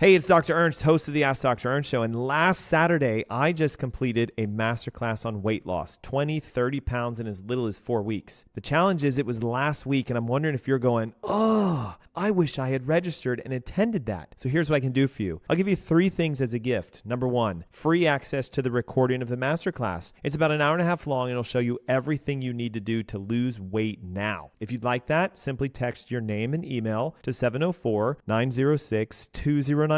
Hey, it's Dr. Ernst, host of the Ask Dr. Ernst Show. And last Saturday, I just completed a masterclass on weight loss, 20, 30 pounds in as little as 4 weeks. The challenge is it was last week, and I'm wondering if you're going, oh, I wish I had registered and attended that. So here's what I can do for you. I'll give you 3 things as a gift. Number 1, free access to the recording of the masterclass. It's about an hour and a half long, and it'll show you everything you need to do to lose weight now. If you'd like that, simply text your name and email to 704-906-2094.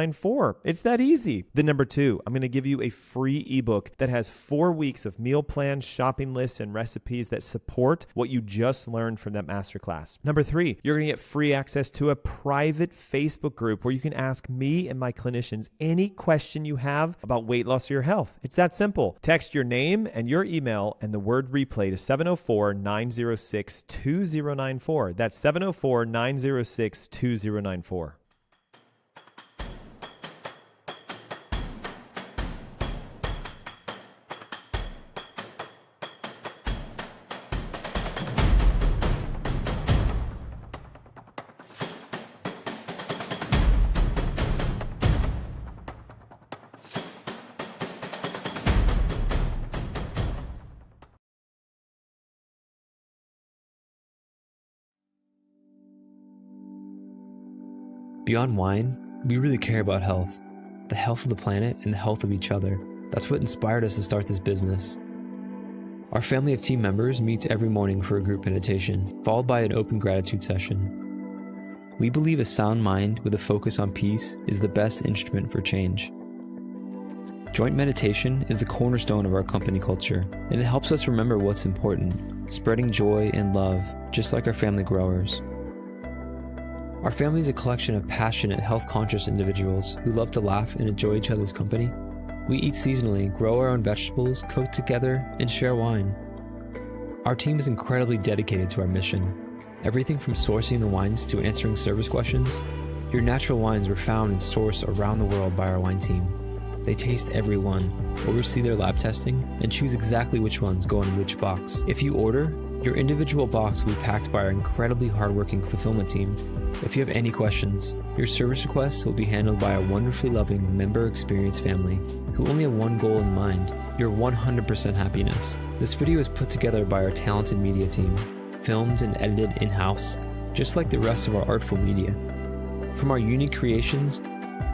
It's that easy. Then number 2, I'm going to give you a free ebook that has 4 weeks of meal plans, shopping lists, and recipes that support what you just learned from that masterclass. Number 3, you're going to get free access to a private Facebook group where you can ask me and my clinicians any question you have about weight loss or your health. It's that simple. Text your name and your email and the word replay to 704-906-2094. That's 704-906-2094. Beyond wine, we really care about health, the health of the planet and the health of each other. That's what inspired us to start this business. Our family of team members meets every morning for a group meditation, followed by an open gratitude session. We believe a sound mind with a focus on peace is the best instrument for change. Joint meditation is the cornerstone of our company culture, and it helps us remember what's important, spreading joy and love, just like our family growers. Our family is a collection of passionate, health-conscious individuals who love to laugh and enjoy each other's company. We eat seasonally, grow our own vegetables, cook together, and share wine. Our team is incredibly dedicated to our mission. Everything from sourcing the wines to answering service questions. Your natural wines were found and sourced around the world by our wine team. They taste every one, oversee their lab testing, and choose exactly which ones go in which box. If you order, your individual box will be packed by our incredibly hardworking fulfillment team. If you have any questions, your service requests will be handled by a wonderfully loving member experience family who only have one goal in mind, your 100% happiness. This video is put together by our talented media team, filmed and edited in-house, just like the rest of our artful media. From our unique creations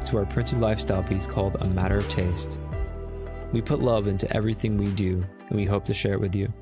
to our printed lifestyle piece called A Matter of Taste. We put love into everything we do, and we hope to share it with you.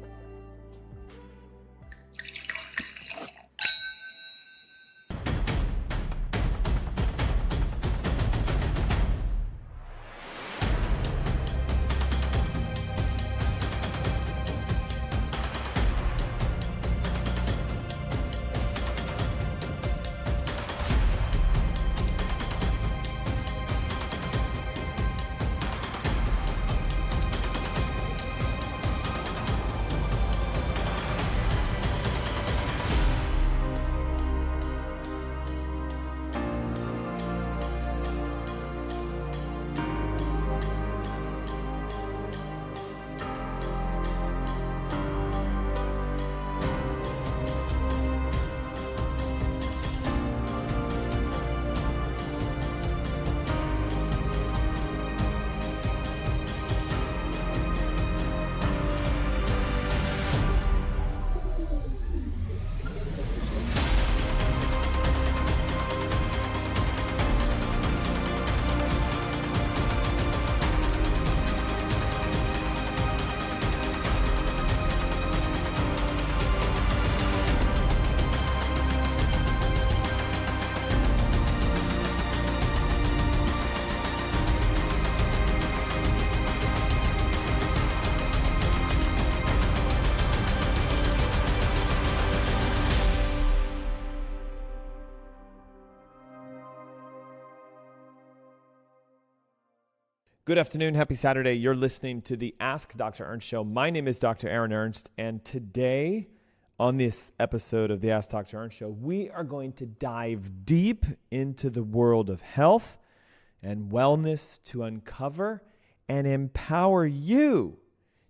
Good afternoon. Happy Saturday. You're listening to the Ask Dr. Ernst Show. My name is Dr. Ernst, and today on this episode of the Ask Dr. Ernst Show, we are going to dive deep into the world of health and wellness to uncover and empower you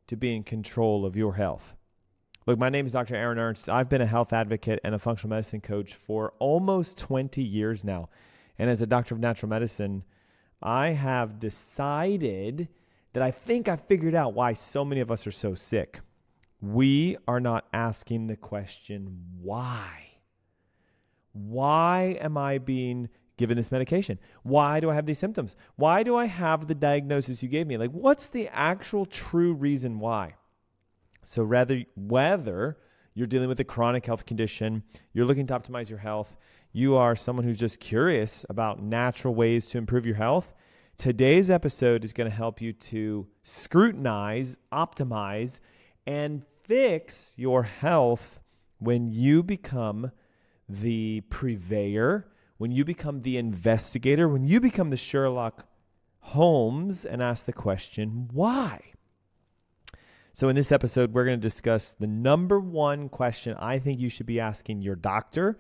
to be in control of your health. Look, my name is Dr. Ernst. I've been a health advocate and a functional medicine coach for almost 20 years now. And as a doctor of natural medicine, I have decided that I think I figured out why so many of us are so sick. We are not asking the question, why? Why am I being given this medication? Why do I have these symptoms? Why do I have the diagnosis you gave me? Like, what's the actual true reason why? So whether you're dealing with a chronic health condition, you're looking to optimize your health, you are someone who's just curious about natural ways to improve your health, today's episode is going to help you to scrutinize, optimize, and fix your health when you become the purveyor, when you become the investigator, when you become the Sherlock Holmes and ask the question, why? So in this episode, we're going to discuss the number one question I think you should be asking your doctor,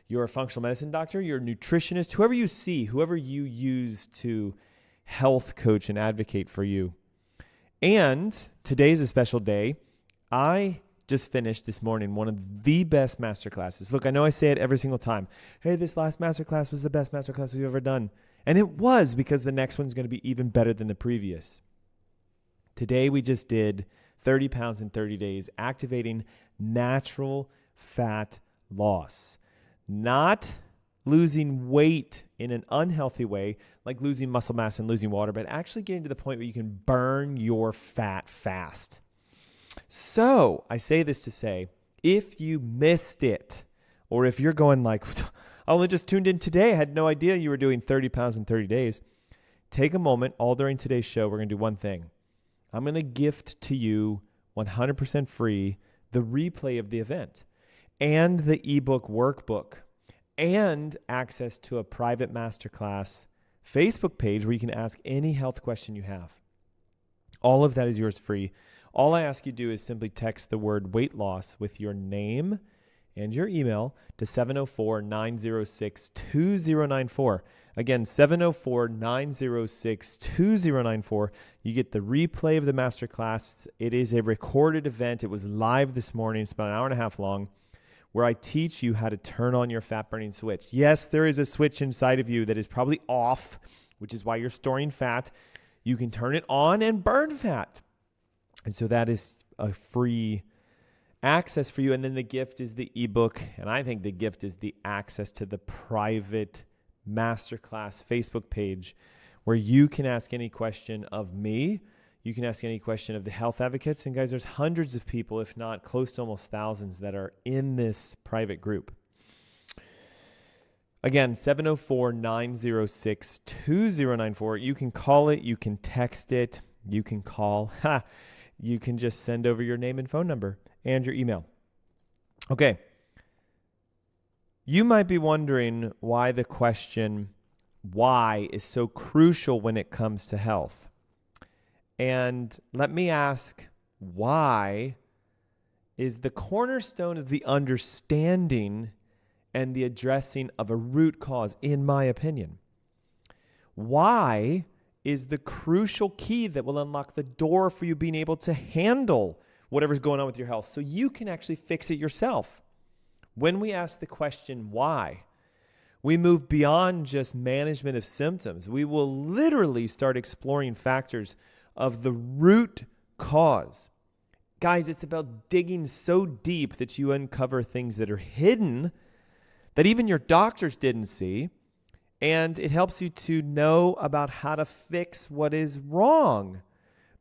your functional medicine doctor, your nutritionist, whoever you see, whoever you use to health coach and advocate for you. And today's a special day. I just finished this morning one of the best masterclasses. Look, I know I say it every single time. Hey, this last masterclass was the best masterclass we've ever done. And it was, because the next one's going to be even better than the previous. Today we just did 30 pounds in 30 days, activating natural fat loss. Not losing weight in an unhealthy way, like losing muscle mass and losing water, but actually getting to the point where you can burn your fat fast. So I say this to say, if you missed it, or if you're going like, I only just tuned in today, I had no idea you were doing 30 pounds in 30 days, take a moment. All during today's show, we're going to do one thing. I'm going to gift to you 100% free the replay of the event and the ebook workbook and access to a private masterclass Facebook page where you can ask any health question you have. All of that is yours free. All I ask you to do is simply text the word weight loss with your name and your email to 704-906-2094. Again, 704-906-2094. You get the replay of the masterclass. It is a recorded event. It was live this morning. It's about an hour and a half long, where I teach you how to turn on your fat-burning switch. Yes, there is a switch inside of you that is probably off, which is why you're storing fat. You can turn it on and burn fat. And so that is a free access for you. And then the gift is the ebook. And I think the gift is the access to the private masterclass Facebook page where you can ask any question of me. You can ask any question of the health advocates. And guys, there's hundreds of people, if not close to almost thousands, that are in this private group. Again, 704-906-2094. You can call it. You can text it. You can call. You can just send over your name and phone number and your email. Okay. You might be wondering why the question why is so crucial when it comes to health. And let me ask, why is the cornerstone of the understanding and the addressing of a root cause, in my opinion. Why is the crucial key that will unlock the door for you being able to handle whatever's going on with your health so you can actually fix it yourself. When we ask the question why, we move beyond just management of symptoms. We will literally start exploring factors of the root cause. Guys, it's about digging so deep that you uncover things that are hidden that even your doctors didn't see. And it helps you to know about how to fix what is wrong.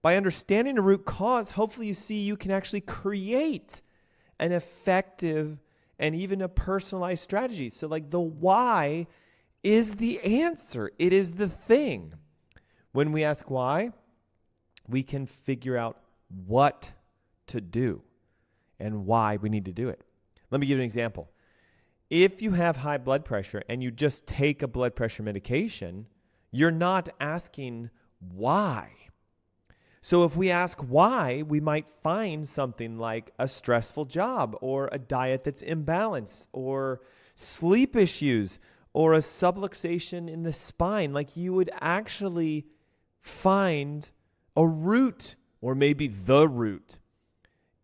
By understanding the root cause, hopefully you see you can actually create an effective and even a personalized strategy. So like the why is the answer. It is the thing. When we ask why, we can figure out what to do and why we need to do it. Let me give you an example. If you have high blood pressure and you just take a blood pressure medication, you're not asking why. So if we ask why, we might find something like a stressful job or a diet that's imbalanced or sleep issues or a subluxation in the spine. Like you would actually find a root or maybe the root.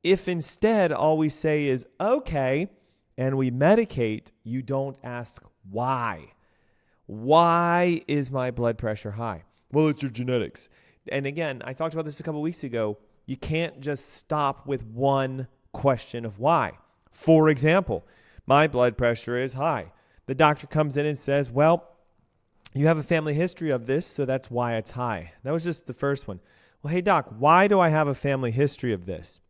If instead all we say is, okay, and we medicate, you don't ask why. Why is my blood pressure high? Well, it's your genetics. And again, I talked about this a couple weeks ago. You can't just stop with one question of why. For example, my blood pressure is high. The doctor comes in and says, well, you have a family history of this, so that's why it's high. That was just the first one. Well, hey, doc, why do I have a family history of this?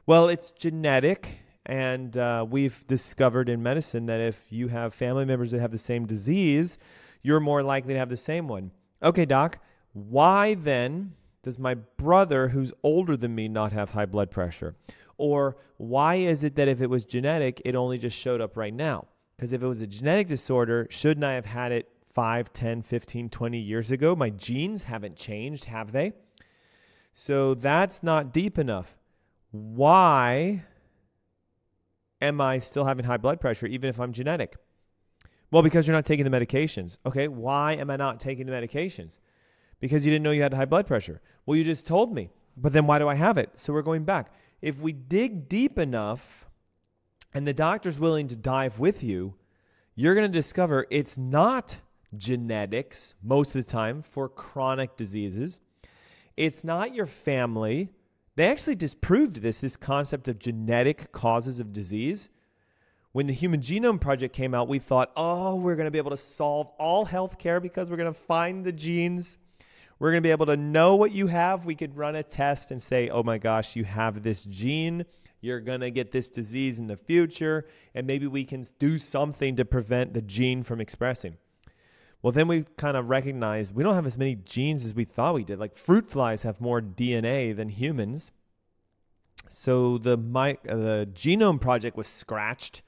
Well, it's genetic, and we've discovered in medicine that if you have family members that have the same disease, you're more likely to have the same one. Okay, doc, why then does my brother who's older than me not have high blood pressure? Or why is it that if it was genetic, it only just showed up right now? Because if it was a genetic disorder, shouldn't I have had it 5, 10, 15, 20 years ago? My genes haven't changed, have they? So that's not deep enough. Why am I still having high blood pressure even if I'm genetic? Well, because you're not taking the medications. Okay, why am I not taking the medications? Because you didn't know you had high blood pressure. Well, you just told me. But then why do I have it? So we're going back. If we dig deep enough and the doctor's willing to dive with you, you're going to discover it's not genetics most of the time for chronic diseases. It's not your family. They actually disproved this concept of genetic causes of disease. When the Human Genome Project came out, we thought, oh, we're going to be able to solve all healthcare because we're going to find the genes. We're going to be able to know what you have. We could run a test and say, oh my gosh, you have this gene. You're going to get this disease in the future. And maybe we can do something to prevent the gene from expressing. Well, then we kind of recognized we don't have as many genes as we thought we did. Like fruit flies have more DNA than humans. So the Genome Project was scratched.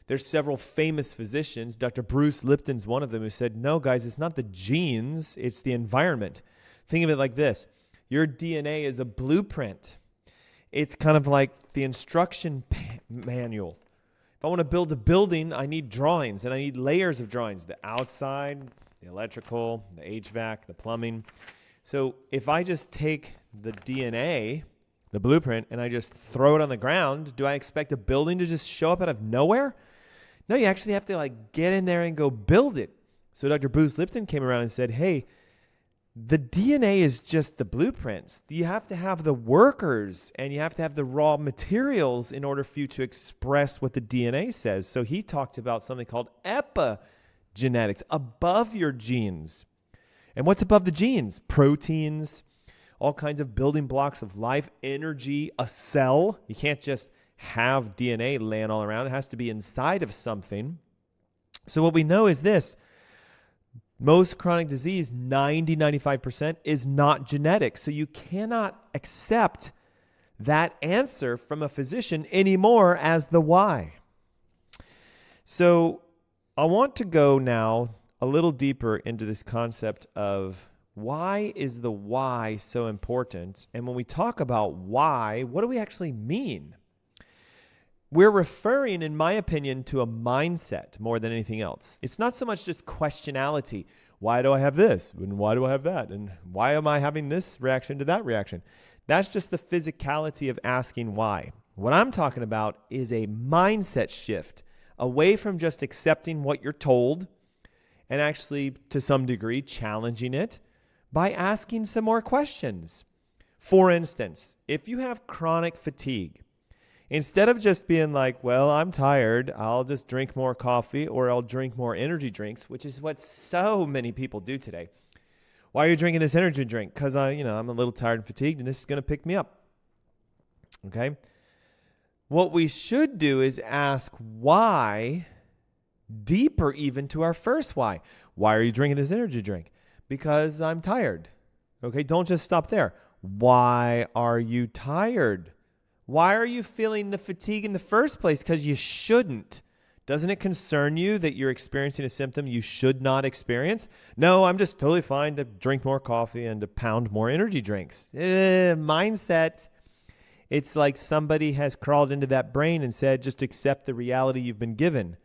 There's several famous physicians. Dr. Bruce Lipton's one of them who said, no, guys, it's not the genes, it's the environment. Think of it like this. Your DNA is a blueprint. It's kind of like the instruction manual. If I want to build a building, I need drawings, and I need layers of drawings. The outside, the electrical, the HVAC, the plumbing. So if I just take the DNA, the blueprint, and I just throw it on the ground, do I expect a building to just show up out of nowhere? No, you actually have to get in there and go build it. So Dr. Bruce Lipton came around and said, hey, the DNA is just the blueprints. You have to have the workers and you have to have the raw materials in order for you to express what the DNA says. So he talked about something called epigenetics, above your genes. And what's above the genes? Proteins, all kinds of building blocks of life, energy, a cell. You can't just have DNA laying all around. It has to be inside of something. So what we know is this. Most chronic disease, 90-95%, is not genetic. So you cannot accept that answer from a physician anymore as the why. So I want to go now a little deeper into this concept of why is the why so important? And when we talk about why, what do we actually mean? We're referring, in my opinion, to a mindset more than anything else. It's not so much just questionality. Why do I have this? And why do I have that? And why am I having this reaction to that reaction? That's just the physicality of asking why. What I'm talking about is a mindset shift away from just accepting what you're told and actually, to some degree, challenging it by asking some more questions. For instance, if you have chronic fatigue, instead of just being like, well, I'm tired, I'll just drink more coffee or I'll drink more energy drinks, which is what so many people do today. Why are you drinking this energy drink? Because I'm a little tired and fatigued and this is going to pick me up. Okay? What we should do is ask why, deeper even to our first why. Why are you drinking this energy drink? Because I'm tired. Okay? Don't just stop there. Why are you tired? Why are you feeling the fatigue in the first place? Because you shouldn't. Doesn't it concern you that you're experiencing a symptom you should not experience? No, I'm just totally fine to drink more coffee and to pound more energy drinks. Mindset. It's like somebody has crawled into that brain and said, just accept the reality you've been given.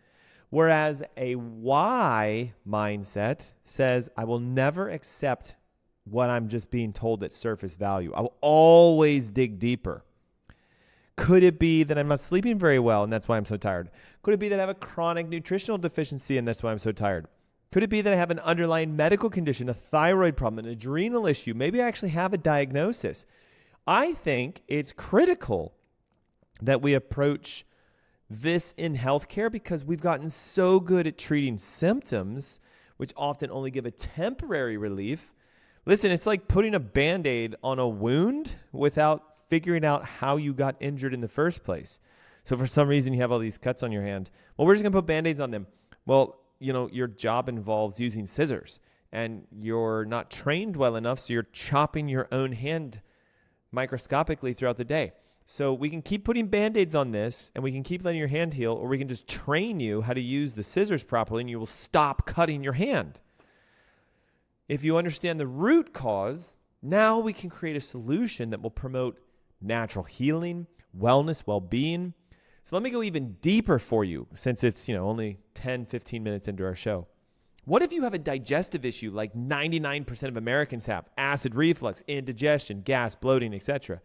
Whereas a why mindset says, I will never accept what I'm just being told at surface value. I will always dig deeper. Could it be that I'm not sleeping very well and that's why I'm so tired? Could it be that I have a chronic nutritional deficiency and that's why I'm so tired? Could it be that I have an underlying medical condition, a thyroid problem, an adrenal issue? Maybe I actually have a diagnosis. I think it's critical that we approach this in healthcare because we've gotten so good at treating symptoms, which often only give a temporary relief. Listen, it's like putting a Band-Aid on a wound without figuring out how you got injured in the first place. So for some reason, you have all these cuts on your hand. Well, we're just going to put Band-Aids on them. Well, your job involves using scissors, and you're not trained well enough, so you're chopping your own hand microscopically throughout the day. So we can keep putting Band-Aids on this, and we can keep letting your hand heal, or we can just train you how to use the scissors properly, and you will stop cutting your hand. If you understand the root cause, now we can create a solution that will promote natural healing, wellness, well-being. So let me go even deeper for you, since it's only 10, 15 minutes into our show. What if you have a digestive issue like 99% of Americans have? Acid reflux, indigestion, gas, bloating, etc.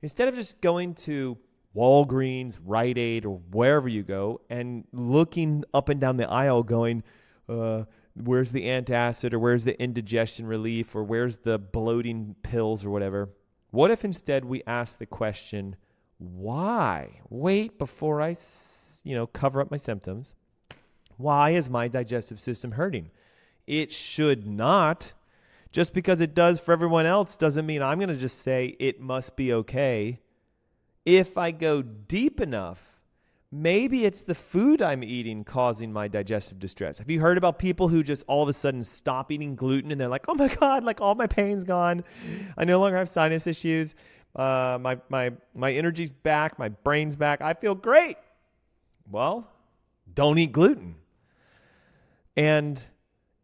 Instead of just going to Walgreens, Rite Aid, or wherever you go and looking up and down the aisle going, where's the antacid, or where's the indigestion relief, or where's the bloating pills or whatever? What if instead we ask the question, why? Wait before I, cover up my symptoms. Why is my digestive system hurting? It should not. Just because it does for everyone else doesn't mean I'm going to just say it must be okay. If I go deep enough, maybe it's the food I'm eating causing my digestive distress. Have you heard about people who just all of a sudden stop eating gluten and they're like, oh my God, like all my pain's gone. I no longer have sinus issues. My energy's back. My brain's back. I feel great. Well, don't eat gluten. And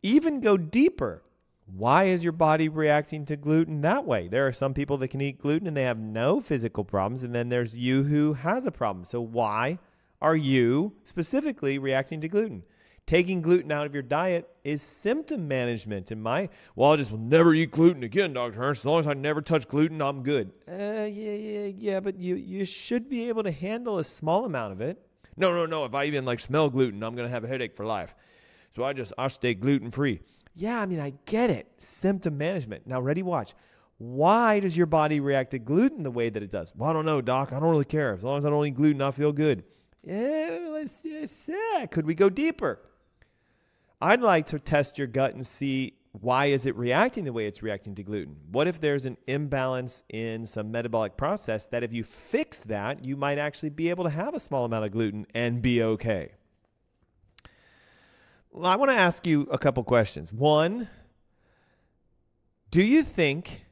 even go deeper. Why is your body reacting to gluten that way? There are some people that can eat gluten and they have no physical problems. And then there's you who has a problem. So why are you specifically reacting to gluten? Taking gluten out of your diet is symptom management. I'll just never eat gluten again, Dr. Ernst. As long as I never touch gluten, I'm good. Yeah, but you should be able to handle a small amount of it. No. If I even smell gluten, I'm going to have a headache for life. So I'll stay gluten-free. Yeah, I get it. Symptom management. Now, ready, watch. Why does your body react to gluten the way that it does? Well, I don't know, Doc. I don't really care. As long as I don't eat gluten, I feel good. Yeah, could we go deeper? I'd like to test your gut and see why is it reacting the way it's reacting to gluten. What if there's an imbalance in some metabolic process that if you fix that, you might actually be able to have a small amount of gluten and be okay? Well, I want to ask you a couple questions. One, do you think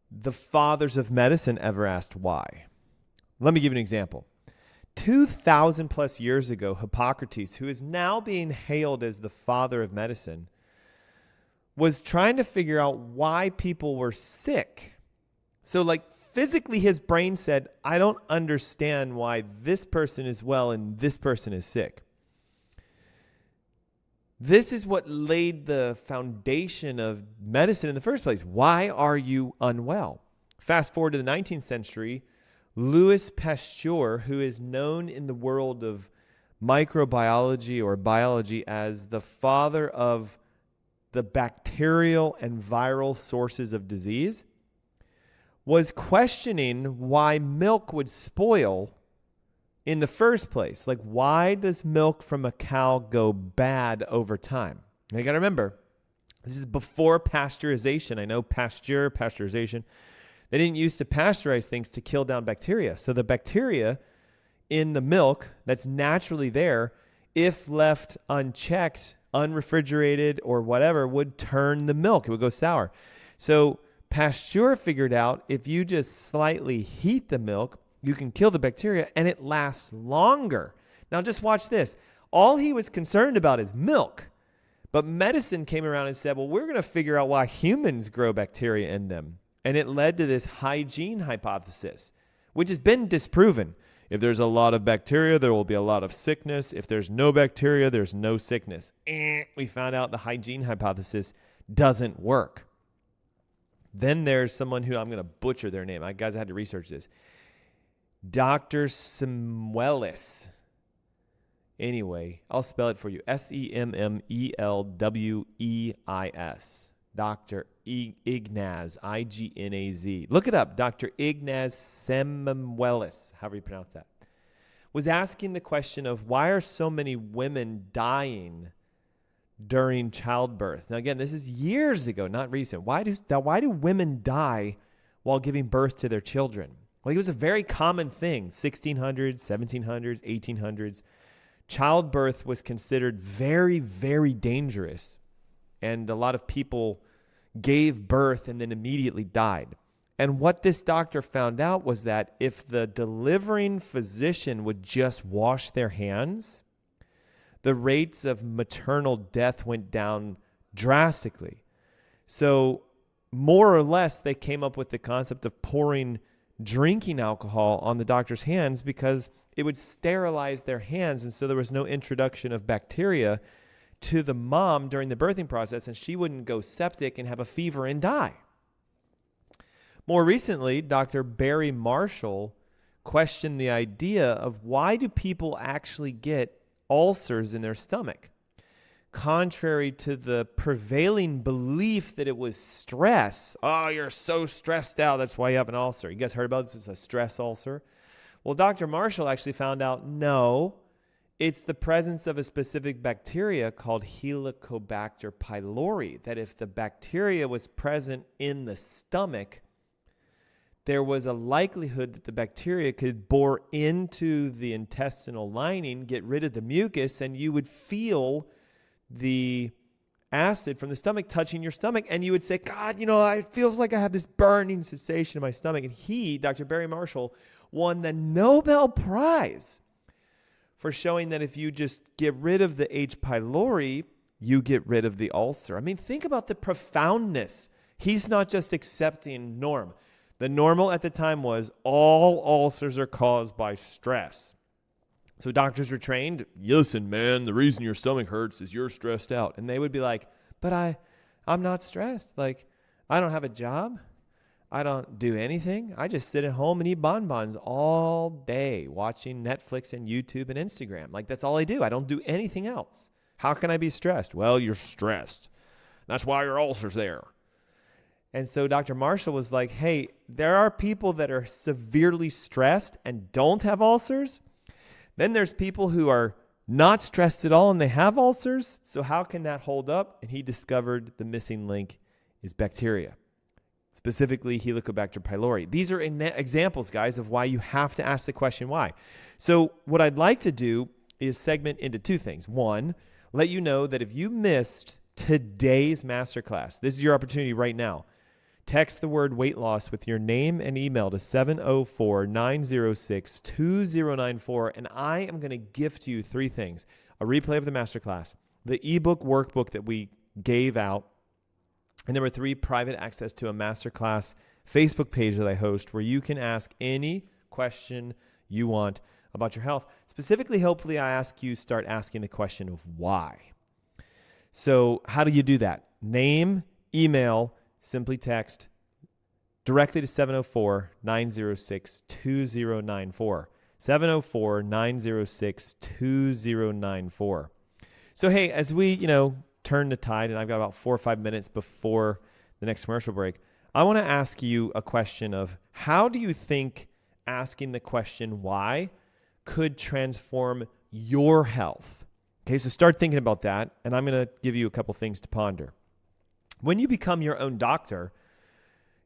the fathers of medicine ever asked why? Let me give you an example. 2,000 plus years ago, Hippocrates, who is now being hailed as the father of medicine, was trying to figure out why people were sick. So physically, his brain said, I don't understand why this person is well and this person is sick. This is what laid the foundation of medicine in the first place. Why are you unwell? Fast forward to the 19th century, Louis Pasteur, who is known in the world of microbiology or biology as the father of the bacterial and viral sources of disease, was questioning why milk would spoil in the first place. Why does milk from a cow go bad over time? Now, you got to remember, this is before pasteurization. I know pasteurization. They didn't used to pasteurize things to kill down bacteria. So the bacteria in the milk that's naturally there, if left unchecked, unrefrigerated, or whatever, would turn the milk. It would go sour. So Pasteur figured out if you just slightly heat the milk, you can kill the bacteria and it lasts longer. Now just watch this. All he was concerned about is milk. But medicine came around and said, well, we're going to figure out why humans grow bacteria in them. And it led to this hygiene hypothesis, which has been disproven. If there's a lot of bacteria, there will be a lot of sickness. If there's no bacteria, there's no sickness. We found out the hygiene hypothesis doesn't work. Then there's someone who I'm going to butcher their name. Guys, I had to research this. Dr. Samuelis. Anyway, I'll spell it for you. Semmelweis. Dr. Ignaz, Ignaz. Look it up. Dr. Ignaz Semmelweis, however you pronounce that, was asking the question of why are so many women dying during childbirth? Now, again, this is years ago, not recent. Why do women die while giving birth to their children? Like, it was a very common thing, 1600s, 1700s, 1800s. Childbirth was considered very, very dangerous. And a lot of people gave birth and then immediately died. And what this doctor found out was that if the delivering physician would just wash their hands, the rates of maternal death went down drastically. So more or less, they came up with the concept of pouring drinking alcohol on the doctor's hands because it would sterilize their hands. And so there was no introduction of bacteria to the mom during the birthing process, and she wouldn't go septic and have a fever and die. More recently, Dr. Barry Marshall questioned the idea of why do people actually get ulcers in their stomach? Contrary to the prevailing belief that it was stress. Oh, you're so stressed out, that's why you have an ulcer. You guys heard about this? It's a stress ulcer. Well, Dr. Marshall actually found out, no, it's the presence of a specific bacteria called Helicobacter pylori, that if the bacteria was present in the stomach, there was a likelihood that the bacteria could bore into the intestinal lining, get rid of the mucus, and you would feel the acid from the stomach touching your stomach, and you would say, God, it feels like I have this burning sensation in my stomach. And he, Dr. Barry Marshall, won the Nobel Prize for showing that if you just get rid of the H. pylori, you get rid of the ulcer. I mean, think about the profoundness. He's not just accepting norm. The normal at the time was all ulcers are caused by stress. So doctors were trained, listen, man, the reason your stomach hurts is you're stressed out. And they would be like, but I'm not stressed. Like, I don't have a job. I don't do anything. I just sit at home and eat bonbons all day, watching Netflix and YouTube and Instagram. Like, that's all I do. I don't do anything else. How can I be stressed? Well, you're stressed. That's why your ulcer's there. And so Dr. Marshall was like, hey, there are people that are severely stressed and don't have ulcers. Then there's people who are not stressed at all and they have ulcers. So how can that hold up? And he discovered the missing link is bacteria, specifically Helicobacter pylori. These are examples, guys, of why you have to ask the question why. So what I'd like to do is segment into two things. One, let you know that if you missed today's masterclass, this is your opportunity right now. Text the word weight loss with your name and email to 704-906-2094, and I am going to gift you three things: a replay of the masterclass, the ebook workbook that we gave out, and number three, private access to a masterclass Facebook page that I host where you can ask any question you want about your health. Specifically, hopefully, I ask you start asking the question of why. So how do you do that? Name, email, simply text directly to 704-906-2094. 704-906-2094. So, hey, as we, turn the tide, and I've got about 4 or 5 minutes before the next commercial break, I want to ask you a question of how do you think asking the question why could transform your health? Okay, so start thinking about that, and I'm going to give you a couple things to ponder. When you become your own doctor,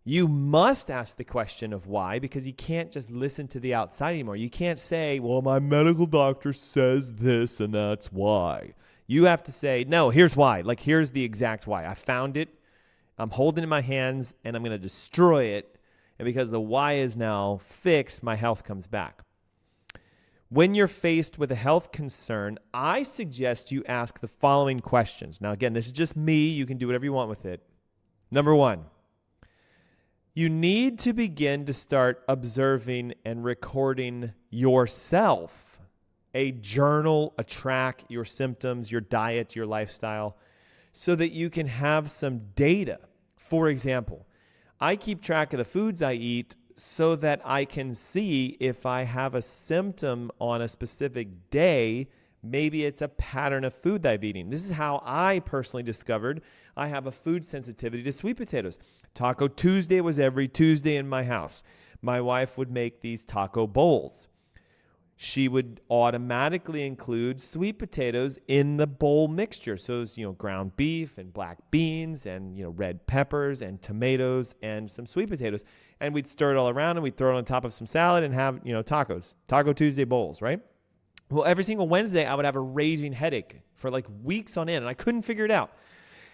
you must ask the question of why, because you can't just listen to the outside anymore. You can't say, well, my medical doctor says this and that's why. You have to say, no, here's why. Like, here's the exact why. I found it, I'm holding it in my hands, and I'm going to destroy it. And because the why is now fixed, my health comes back. When you're faced with a health concern, I suggest you ask the following questions. Now, again, this is just me. You can do whatever you want with it. Number one, you need to begin to start observing and recording yourself. A journal, a track, your symptoms, your diet, your lifestyle, so that you can have some data. For example, I keep track of the foods I eat so that I can see if I have a symptom on a specific day, Maybe it's a pattern of food that I've eaten. This is how I personally discovered I have a food sensitivity to sweet potatoes. Taco Tuesday was every Tuesday in my house. My wife would make these taco bowls. She would automatically include sweet potatoes in the bowl mixture. So it's, ground beef and black beans and, red peppers and tomatoes and some sweet potatoes. And we'd stir it all around and we'd throw it on top of some salad and have, tacos. Taco Tuesday bowls, right? Well, every single Wednesday, I would have a raging headache for like weeks on end, and I couldn't figure it out.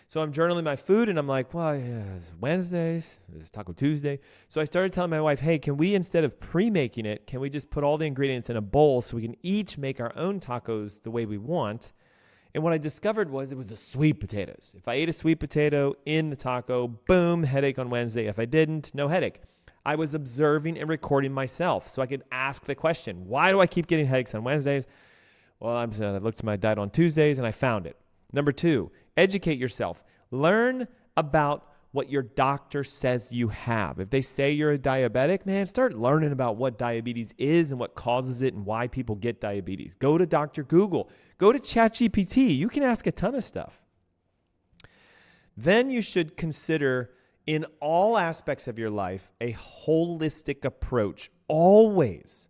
So I'm journaling my food, and I'm like, well, it's Wednesdays, it's Taco Tuesday. So I started telling my wife, hey, can we, instead of pre-making it, can we just put all the ingredients in a bowl so we can each make our own tacos the way we want? And what I discovered was it was the sweet potatoes. If I ate a sweet potato in the taco, boom, headache on Wednesday. If I didn't, no headache. I was observing and recording myself so I could ask the question, why do I keep getting headaches on Wednesdays? Well, I looked at my diet on Tuesdays and I found it. Number 2, educate yourself. Learn about what your doctor says you have. If they say you're a diabetic, man, start learning about what diabetes is and what causes it and why people get diabetes. Go to Dr. Google. Go to ChatGPT. You can ask a ton of stuff. Then you should consider, in all aspects of your life, a holistic approach. Always.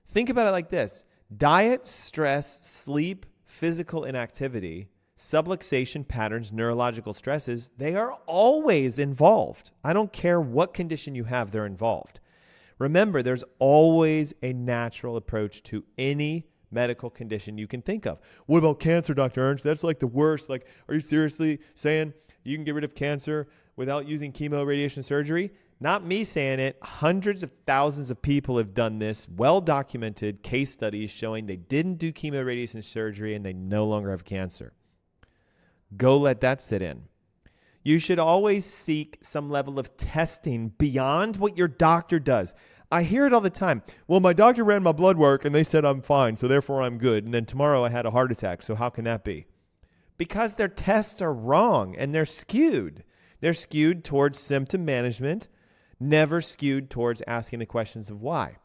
Think about it like this. Diet, stress, sleep, physical inactivity, subluxation patterns, neurological stresses, they are always involved. I don't care what condition you have, they're involved. Remember, there's always a natural approach to any medical condition you can think of. What about cancer, Dr. Ernst? That's like the worst. Like, are you seriously saying you can get rid of cancer without using chemo, radiation, surgery? Not me saying it. Hundreds of thousands of people have done this. Well-documented case studies showing they didn't do chemo, radiation, surgery, and they no longer have cancer. Go let that sit in. You should always seek some level of testing beyond what your doctor does. I hear it all the time. Well, my doctor ran my blood work and they said I'm fine, so therefore I'm good. And then tomorrow I had a heart attack, so how can that be? Because their tests are wrong and they're skewed. They're skewed towards symptom management, never skewed towards asking the questions of why.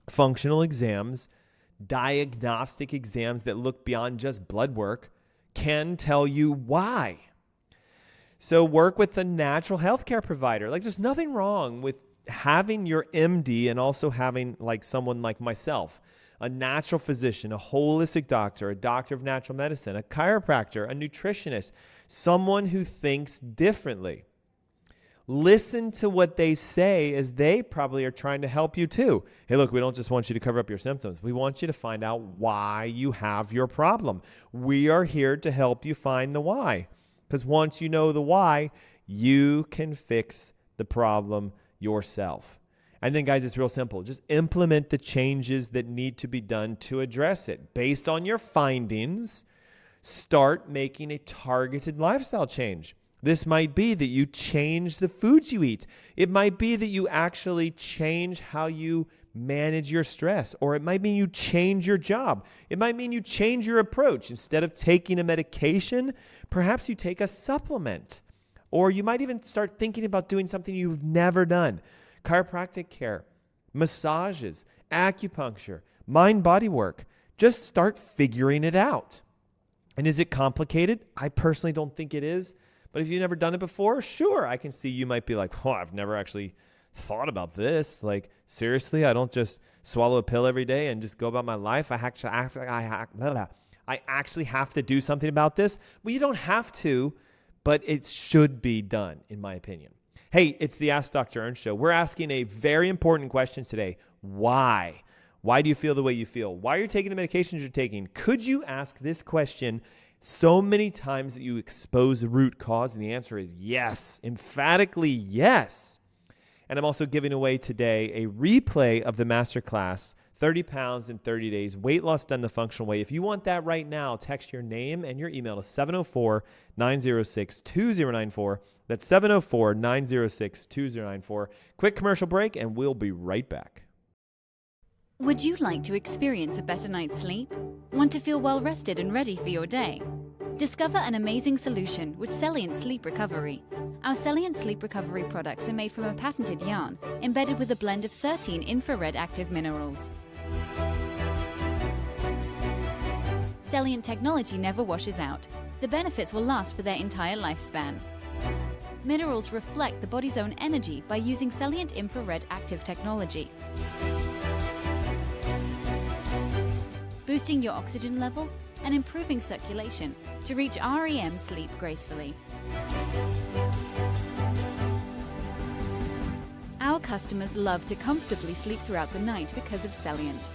Functional exams, diagnostic exams that look beyond just blood work can tell you why. So work with a natural healthcare provider. Like, there's nothing wrong with having your MD and also having like someone like myself, a natural physician, a holistic doctor, a doctor of natural medicine, a chiropractor, a nutritionist, someone who thinks differently. Listen to what they say, as they probably are trying to help you too. Hey, look, we don't just want you to cover up your symptoms. We want you to find out why you have your problem. We are here to help you find the why. Because once you know the why, you can fix the problem yourself. And then, guys, it's real simple. Just implement the changes that need to be done to address it. Based on your findings, start making a targeted lifestyle change. This might be that you change the foods you eat. It might be that you actually change how you manage your stress, or it might mean you change your job. It might mean you change your approach. Instead of taking a medication, perhaps you take a supplement, or you might even start thinking about doing something you've never done. Chiropractic care, massages, acupuncture, mind-body work. Just start figuring it out. And is it complicated? I personally don't think it is. But if you've never done it before, sure, I can see you might be like, oh, I've never actually thought about this. Like, seriously, I don't just swallow a pill every day and just go about my life. I actually have to do something about this. Well, you don't have to, but it should be done, in my opinion. Hey, it's the Ask Dr. Ernst Show. We're asking a very important question today. Why? Why do you feel the way you feel? Why are you taking the medications you're taking? Could you ask this question so many times that you expose the root cause? And the answer is yes, emphatically yes. And I'm also giving away today a replay of the masterclass, 30 pounds in 30 days, weight loss done the functional way. If you want that right now, text your name and your email to 704-906-2094. That's 704-906-2094. Quick commercial break, and we'll be right back. Would you like to experience a better night's sleep? Want to feel well rested and ready for your day? Discover an amazing solution with Celliant Sleep Recovery. Our Celliant Sleep Recovery products are made from a patented yarn embedded with a blend of 13 infrared active minerals. Celliant technology never washes out. The benefits will last for their entire lifespan. Minerals reflect the body's own energy by using Celliant infrared active technology, boosting your oxygen levels and improving circulation to reach REM sleep gracefully. Our customers love to comfortably sleep throughout the night because of Celliant.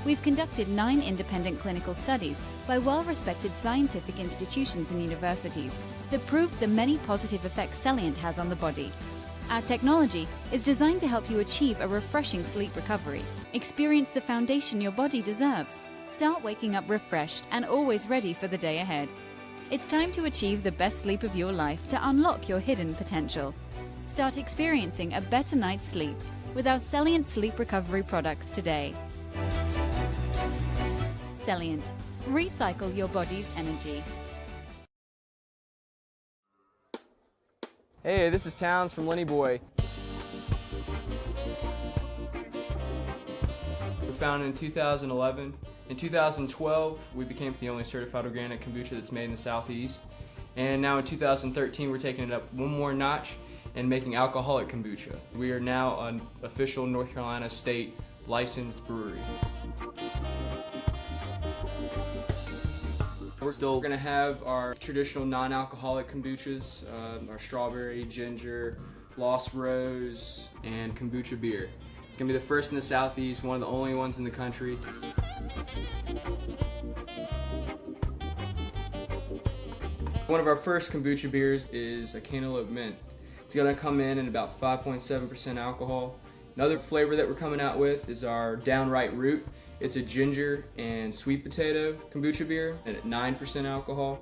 We've conducted 9 independent clinical studies by well-respected scientific institutions and universities that prove the many positive effects Celliant has on the body. Our technology is designed to help you achieve a refreshing sleep recovery. Experience the foundation your body deserves. Start waking up refreshed and always ready for the day ahead. It's time to achieve the best sleep of your life to unlock your hidden potential. Start experiencing a better night's sleep with our Celliant sleep recovery products today. Celliant. Recycle your body's energy. Hey, this is Towns from Lenny Boy. We were founded in 2011. In 2012, we became the only certified organic kombucha that's made in the Southeast. And now in 2013, we're taking it up one more notch and making alcoholic kombucha. We are now an official North Carolina state licensed brewery. We're still going to have our traditional non-alcoholic kombuchas, our strawberry, ginger, lost rose, and kombucha beer. It's going to be the first in the Southeast, one of the only ones in the country. One of our first kombucha beers is a cantaloupe mint. It's going to come in at about 5.7% alcohol. Another flavor that we're coming out with is our Downright Root. It's a ginger and sweet potato kombucha beer and at 9% alcohol.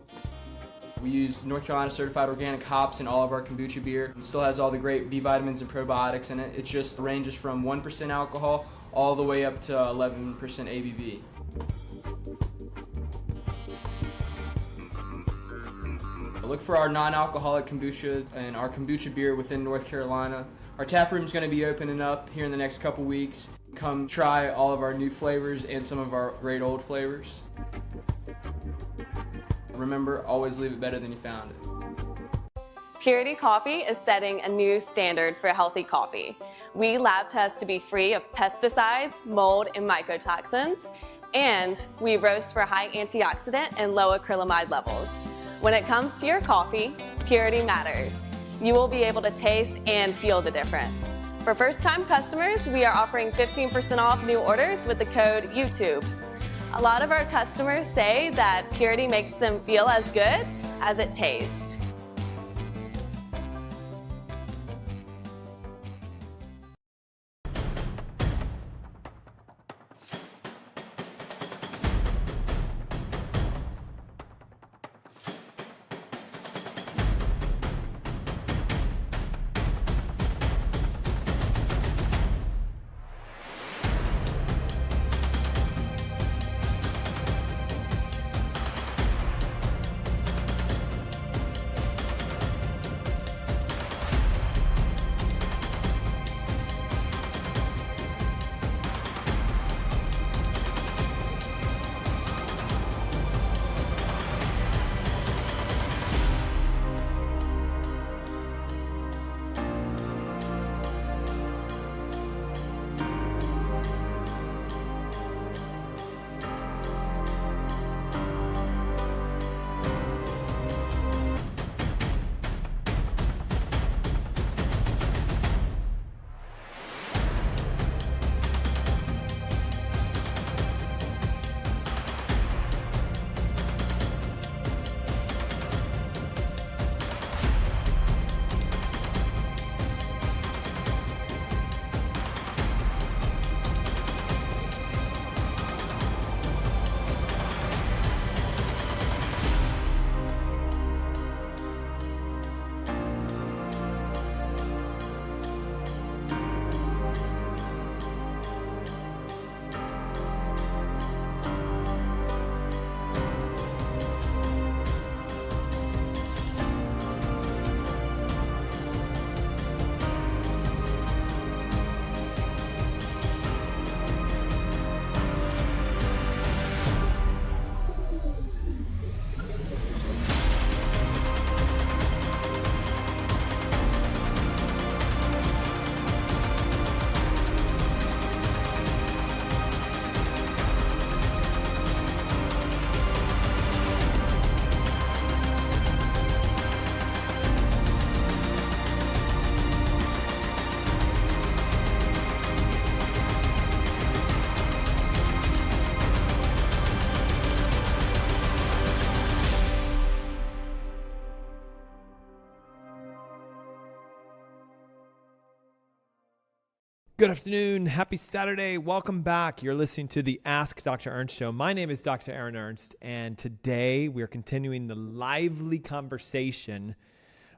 We use North Carolina certified organic hops in all of our kombucha beer. It still has all the great B vitamins and probiotics in it. It just ranges from 1% alcohol all the way up to 11% ABV. Look for our non-alcoholic kombucha and our kombucha beer within North Carolina. Our tap room is going to be opening up here in the next couple weeks. Come try all of our new flavors and some of our great old flavors. Remember, always leave it better than you found it. Purity Coffee is setting a new standard for healthy coffee. We lab test to be free of pesticides, mold, and mycotoxins, and we roast for high antioxidant and low acrylamide levels. When it comes to your coffee, purity matters. You will be able to taste and feel the difference. For first-time customers, we are offering 15% off new orders with the code YouTube. A lot of our customers say that purity makes them feel as good as it tastes. Good afternoon. Happy Saturday. Welcome back. You're listening to the Ask Dr. Ernst Show. My name is Dr. Aaron Ernst, and today we are continuing the lively conversation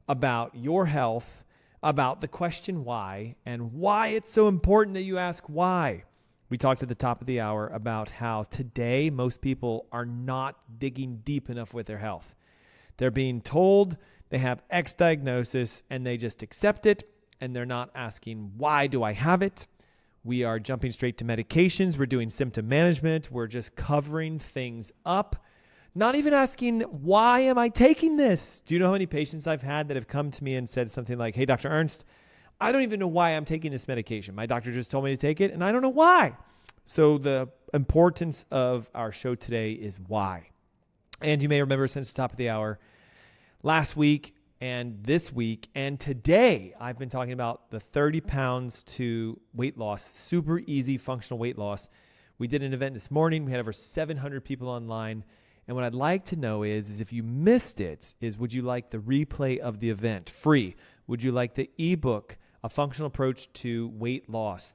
about your health, about the question why, and why it's so important that you ask why. We talked at the top of the hour about how today most people are not digging deep enough with their health. They're being told they have X diagnosis and they just accept it, and they're not asking, why do I have it? We are jumping straight to medications. We're doing symptom management. We're just covering things up, not even asking, why am I taking this? Do you know how many patients I've had that have come to me and said something like, hey, Dr. Ernst, I don't even know why I'm taking this medication. My doctor just told me to take it, and I don't know why. So the importance of our show today is why. And you may remember since the top of the hour, last week, and this week and today, I've been talking about the 30 pounds to weight loss, super easy functional weight loss. We did an event this morning. We had over 700 people online. And what I'd like to know is if you missed it, would you like the replay of the event free? Would you like the ebook, A Functional Approach to Weight Loss?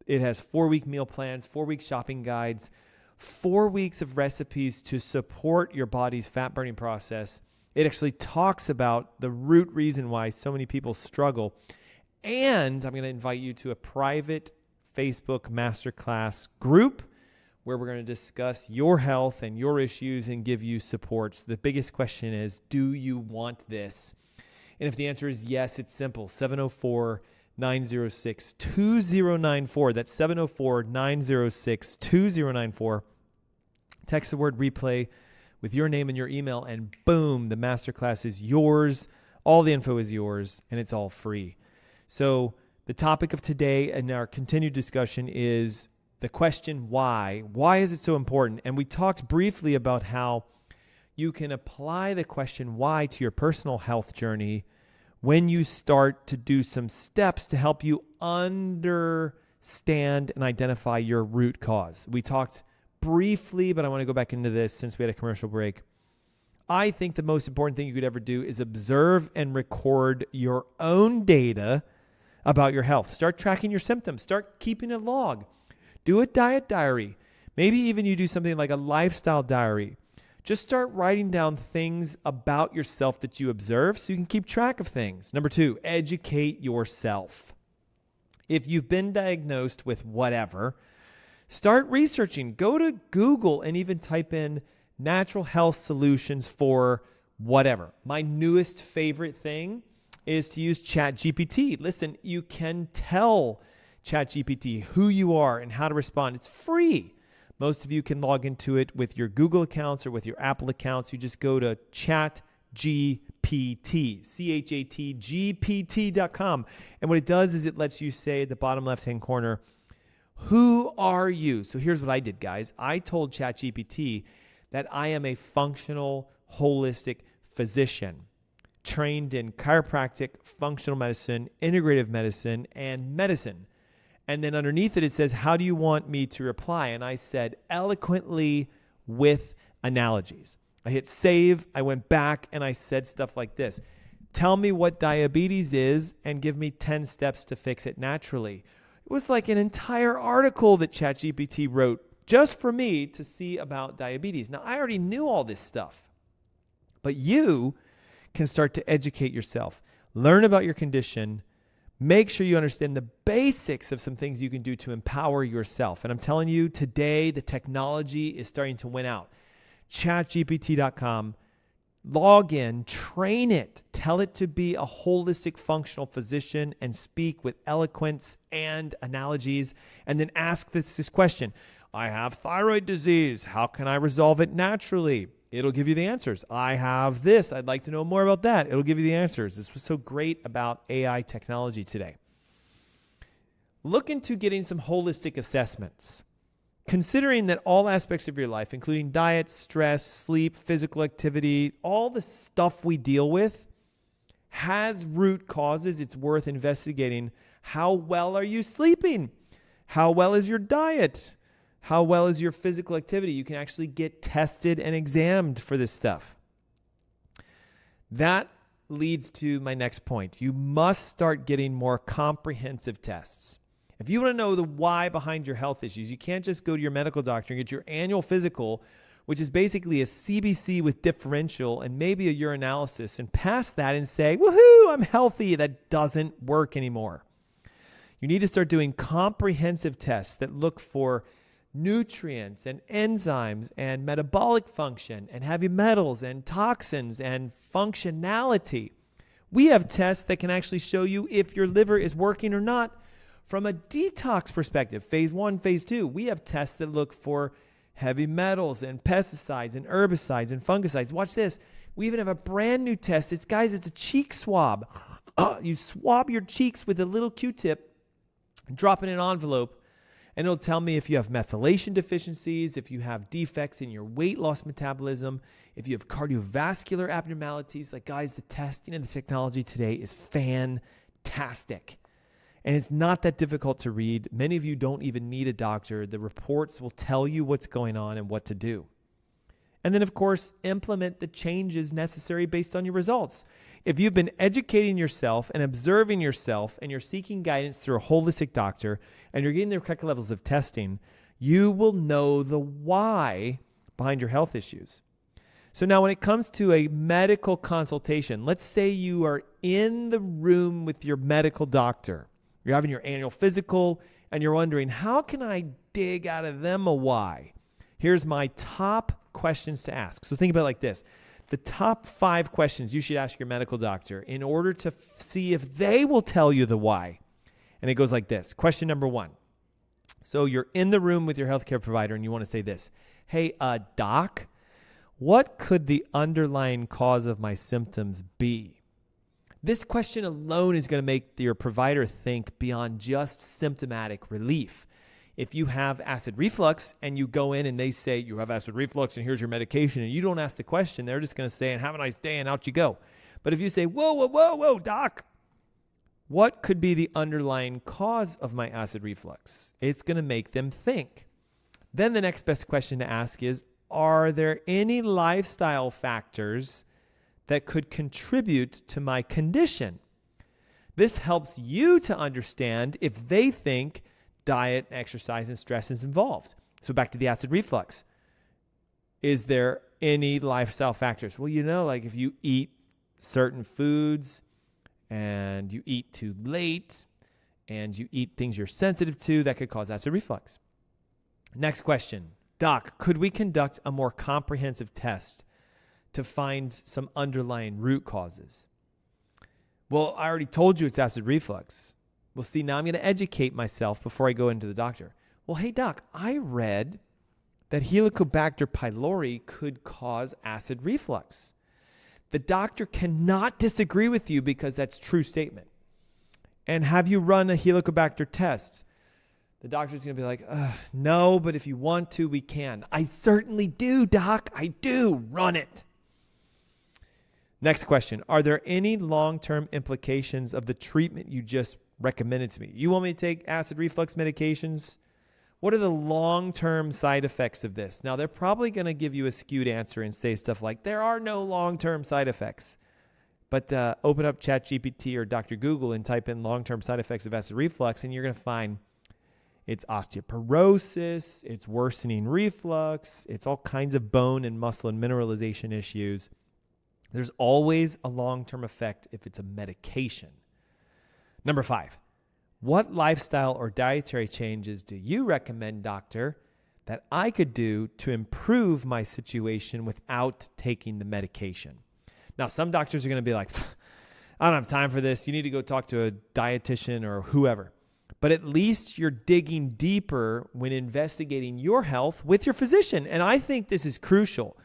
It has 4-week meal plans, 4-week shopping guides, 4 weeks of recipes to support your body's fat burning process. It actually talks about the root reason why so many people struggle. And I'm going to invite you to a private Facebook masterclass group where we're going to discuss your health and your issues and give you supports. The biggest question is, do you want this? And if the answer is yes, it's simple. 704-906-2094. That's 704-906-2094. Text the word replay with your name and your email, and boom, the masterclass is yours. All the info is yours, and it's all free. So the topic of today and our continued discussion is the question why. Why is it so important? And we talked briefly about how you can apply the question why to your personal health journey when you start to do some steps to help you understand and identify your root cause. We talked briefly, but I want to go back into this since we had a commercial break. I think the most important thing you could ever do is observe and record your own data about your health. Start tracking your symptoms. Start keeping a log. Do a diet diary. Maybe even you do something like a lifestyle diary. Just start writing down things about yourself that you observe so you can keep track of things. Number 2, educate yourself. If you've been diagnosed with whatever, start researching. Go to Google and even type in natural health solutions for whatever. My newest favorite thing is to use ChatGPT. Listen, you can tell ChatGPT who you are and how to respond. It's free. Most of you can log into it with your Google accounts or with your Apple accounts. You just go to ChatGPT, ChatGPT.com. And what it does is it lets you say at the bottom left-hand corner, who are you? So here's what I did, guys. I told ChatGPT that I am a functional, holistic physician trained in chiropractic, functional medicine, integrative medicine, and medicine. And then underneath it says, how do you want me to reply? And I said, eloquently with analogies. I hit save. I went back and I said stuff like this. Tell me what diabetes is and give me 10 steps to fix it naturally. It was like an entire article that ChatGPT wrote just for me to see about diabetes. Now, I already knew all this stuff, but you can start to educate yourself, learn about your condition, make sure you understand the basics of some things you can do to empower yourself. And I'm telling you, today, the technology is starting to win out. ChatGPT.com. Log in, train it, tell it to be a holistic functional physician and speak with eloquence and analogies, and then ask this question. I have thyroid disease. How can I resolve it naturally? It'll give you the answers. I have this. I'd like to know more about that. It'll give you the answers. This was so great about AI technology today. Look into getting some holistic assessments. Considering that all aspects of your life, including diet, stress, sleep, physical activity, all the stuff we deal with has root causes, it's worth investigating. How well are you sleeping? How well is your diet? How well is your physical activity? You can actually get tested and examined for this stuff. That leads to my next point. You must start getting more comprehensive tests. If you want to know the why behind your health issues, you can't just go to your medical doctor and get your annual physical, which is basically a CBC with differential and maybe a urinalysis, and pass that and say, woohoo, I'm healthy. That doesn't work anymore. You need to start doing comprehensive tests that look for nutrients and enzymes and metabolic function and heavy metals and toxins and functionality. We have tests that can actually show you if your liver is working or not from a detox perspective. Phase 1, phase 2, we have tests that look for heavy metals and pesticides and herbicides and fungicides. Watch this. We even have a brand new test. It's a cheek swab. You swab your cheeks with a little Q-tip, drop it in an envelope, and it'll tell me if you have methylation deficiencies, if you have defects in your weight loss metabolism, if you have cardiovascular abnormalities. Like, guys, the testing and the technology today is fantastic. And it's not that difficult to read. Many of you don't even need a doctor. The reports will tell you what's going on and what to do. And then, of course, implement the changes necessary based on your results. If you've been educating yourself and observing yourself and you're seeking guidance through a holistic doctor and you're getting the correct levels of testing, you will know the why behind your health issues. So now when it comes to a medical consultation, let's say you are in the room with your medical doctor. You're having your annual physical and you're wondering, how can I dig out of them a why? Here's my top questions to ask. So think about it like this. The top 5 questions you should ask your medical doctor in order to see if they will tell you the why. And it goes like this. Question number 1. So you're in the room with your healthcare provider and you want to say this. Hey, doc, what could the underlying cause of my symptoms be? This question alone is going to make your provider think beyond just symptomatic relief. If you have acid reflux and you go in and they say you have acid reflux and here's your medication and you don't ask the question, they're just going to say, and have a nice day, and out you go. But if you say, whoa, doc, what could be the underlying cause of my acid reflux? It's going to make them think. Then the next best question to ask is, are there any lifestyle factors that could contribute to my condition? This helps you to understand if they think diet, exercise, and stress is involved. So back to the acid reflux. Is there any lifestyle factors? Well, like if you eat certain foods and you eat too late and you eat things you're sensitive to, that could cause acid reflux. Next question. Doc, could we conduct a more comprehensive test to find some underlying root causes? Well, I already told you it's acid reflux. Well, see, now I'm going to educate myself before I go into the doctor. Well, hey, doc, I read that Helicobacter pylori could cause acid reflux. The doctor cannot disagree with you because that's a true statement. And have you run a Helicobacter test? The doctor's going to be like, no, but if you want to, we can. I certainly do, doc. I do. Run it. Next question. Are there any long-term implications of the treatment you just recommended to me? You want me to take acid reflux medications? What are the long-term side effects of this? Now, they're probably going to give you a skewed answer and say stuff like, there are no long-term side effects. But open up ChatGPT or Dr. Google and type in long-term side effects of acid reflux, and you're going to find it's osteoporosis, it's worsening reflux, it's all kinds of bone and muscle and mineralization issues. There's always a long-term effect if it's a medication. Number 5, what lifestyle or dietary changes do you recommend, doctor, that I could do to improve my situation without taking the medication? Now, some doctors are going to be like, I don't have time for this. You need to go talk to a dietitian or whoever. But at least you're digging deeper when investigating your health with your physician. And I think this is crucial.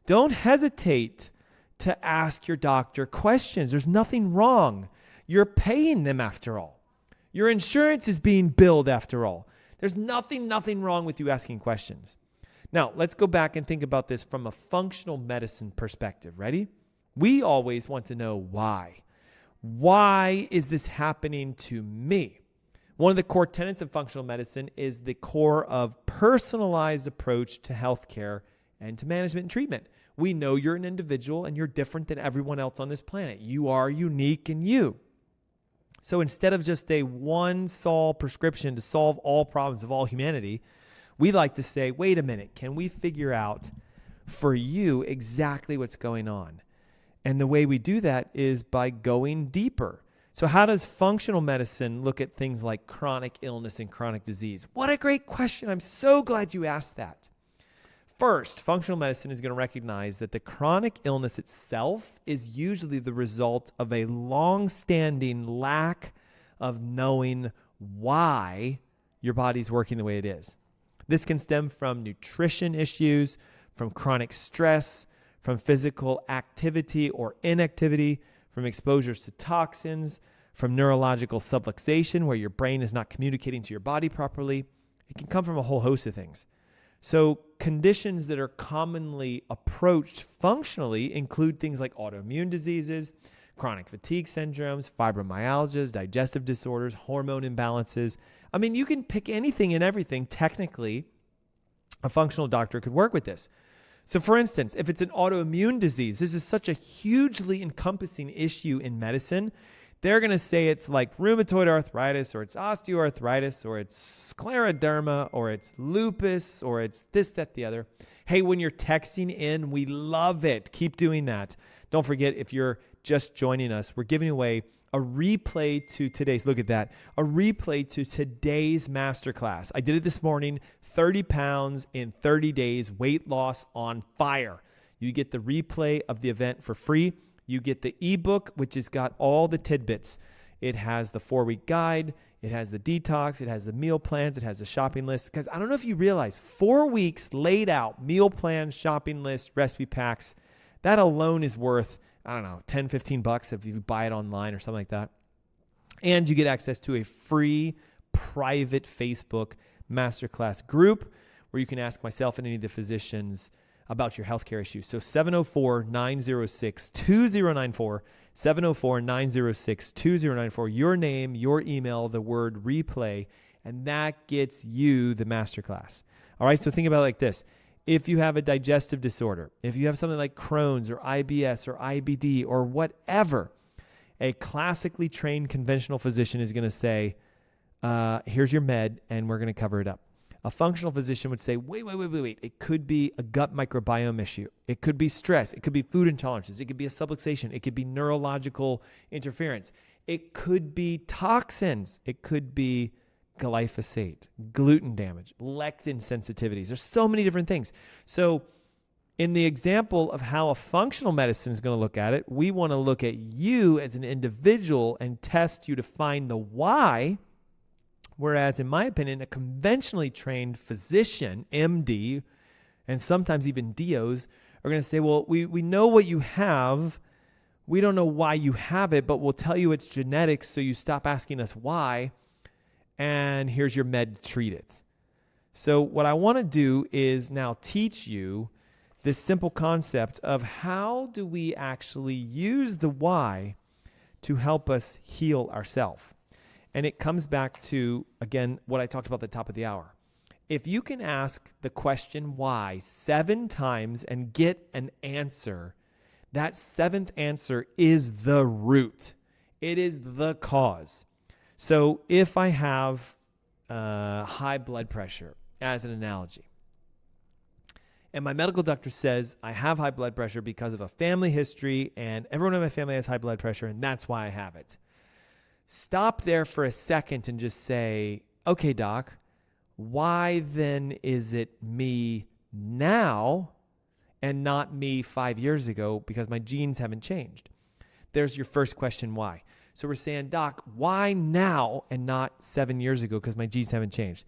Don't hesitate to ask your doctor questions. There's nothing wrong. You're paying them after all. Your insurance is being billed after all. There's nothing wrong with you asking questions. Now, let's go back and think about this from a functional medicine perspective. Ready? We always want to know why. Why is this happening to me? One of the core tenets of functional medicine is the core of personalized approach to healthcare and to management and treatment. We know you're an individual and you're different than everyone else on this planet. You are unique in you. So instead of just a one-solve prescription to solve all problems of all humanity, we like to say, wait a minute, can we figure out for you exactly what's going on? And the way we do that is by going deeper. So how does functional medicine look at things like chronic illness and chronic disease? What a great question. I'm so glad you asked that. First, functional medicine is going to recognize that the chronic illness itself is usually the result of a long-standing lack of knowing why your body's working the way it is. This can stem from nutrition issues, from chronic stress, from physical activity or inactivity, from exposures to toxins, from neurological subluxation, where your brain is not communicating to your body properly. It can come from a whole host of things. So conditions that are commonly approached functionally include things like autoimmune diseases, chronic fatigue syndromes, fibromyalgias, digestive disorders, hormone imbalances. I mean, you can pick anything and everything. Technically, a functional doctor could work with this. So for instance, if it's an autoimmune disease, this is such a hugely encompassing issue in medicine. They're going to say it's like rheumatoid arthritis, or it's osteoarthritis, or it's scleroderma, or it's lupus, or it's this, that, the other. Hey, when you're texting in, we love it. Keep doing that. Don't forget, if you're just joining us, we're giving away a replay to today's, look at that, a replay to today's masterclass. I did it this morning, 30 pounds in 30 days, weight loss on fire. You get the replay of the event for free. You get the ebook, which has got all the tidbits. It has the 4-week guide. It has the detox. It has the meal plans. It has the shopping list. Because I don't know if you realize, 4 weeks laid out, meal plans, shopping list, recipe packs, that alone is worth, I don't know, $10, $15 if you buy it online or something like that. And you get access to a free private Facebook masterclass group where you can ask myself and any of the physicians about your healthcare issues. So 704-906-2094, 704-906-2094, your name, your email, the word replay, and that gets you the masterclass. All right, so think about it like this. If you have a digestive disorder, if you have something like Crohn's or IBS or IBD or whatever, a classically trained conventional physician is going to say, here's your med, and we're going to cover it up. A functional physician would say, wait. It could be a gut microbiome issue. It could be stress. It could be food intolerances. It could be a subluxation. It could be neurological interference. It could be toxins. It could be glyphosate, gluten damage, lectin sensitivities. There's so many different things. So in the example of how a functional medicine is going to look at it, we want to look at you as an individual and test you to find the why. Whereas, in my opinion, a conventionally trained physician, MD, and sometimes even DOs, are going to say, well, we know what you have. We don't know why you have it, but we'll tell you it's genetics, so you stop asking us why, and here's your med to treat it. So what I want to do is now teach you this simple concept of how do we actually use the why to help us heal ourselves. And it comes back to, again, what I talked about at the top of the hour. If you can ask the question why 7 times and get an answer, that 7th answer is the root. It is the cause. So if I have high blood pressure, as an analogy, and my medical doctor says I have high blood pressure because of a family history and everyone in my family has high blood pressure and that's why I have it. Stop there for a second and just say, okay, doc, why then is it me now and not me 5 years ago because my genes haven't changed? There's your first question, why. So we're saying, doc, why now and not 7 years ago because my genes haven't changed?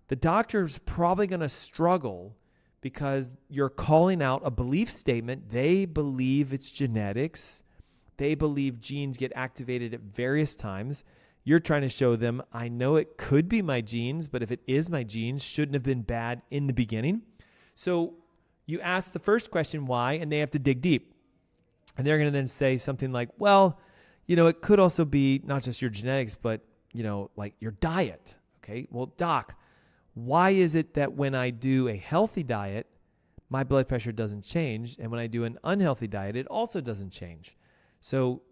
The doctor's probably going to struggle because you're calling out a belief statement. They believe it's genetics. They believe genes get activated at various times. You're trying to show them, I know it could be my genes, but if it is my genes, shouldn't have been bad in the beginning. So you ask the first question, why, and they have to dig deep. And they're going to then say something like, well, it could also be not just your genetics, but, like your diet. Okay, well, doc, why is it that when I do a healthy diet, my blood pressure doesn't change, and when I do an unhealthy diet, it also doesn't change? So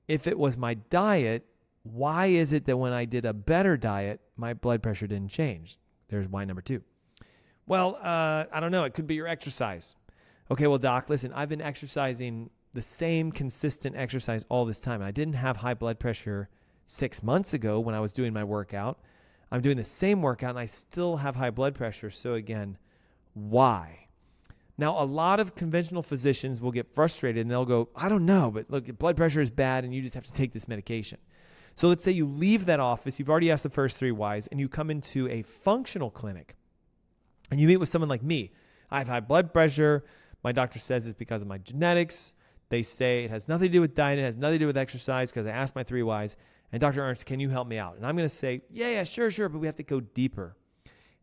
if it was my diet, why is it that when I did a better diet, my blood pressure didn't change? There's why number 2. Well, I don't know. It could be your exercise. Okay, well, doc, listen, I've been exercising the same consistent exercise all this time. I didn't have high blood pressure 6 months ago when I was doing my workout. I'm doing the same workout and I still have high blood pressure. So again, why? Now, a lot of conventional physicians will get frustrated and they'll go, I don't know, but look, your blood pressure is bad and you just have to take this medication. So let's say you leave that office, you've already asked the first 3 whys, and you come into a functional clinic and you meet with someone like me. I have high blood pressure. My doctor says it's because of my genetics. They say it has nothing to do with diet. It has nothing to do with exercise because I asked my 3 whys. And Dr. Ernst, can you help me out? And I'm going to say, yeah, sure. But we have to go deeper.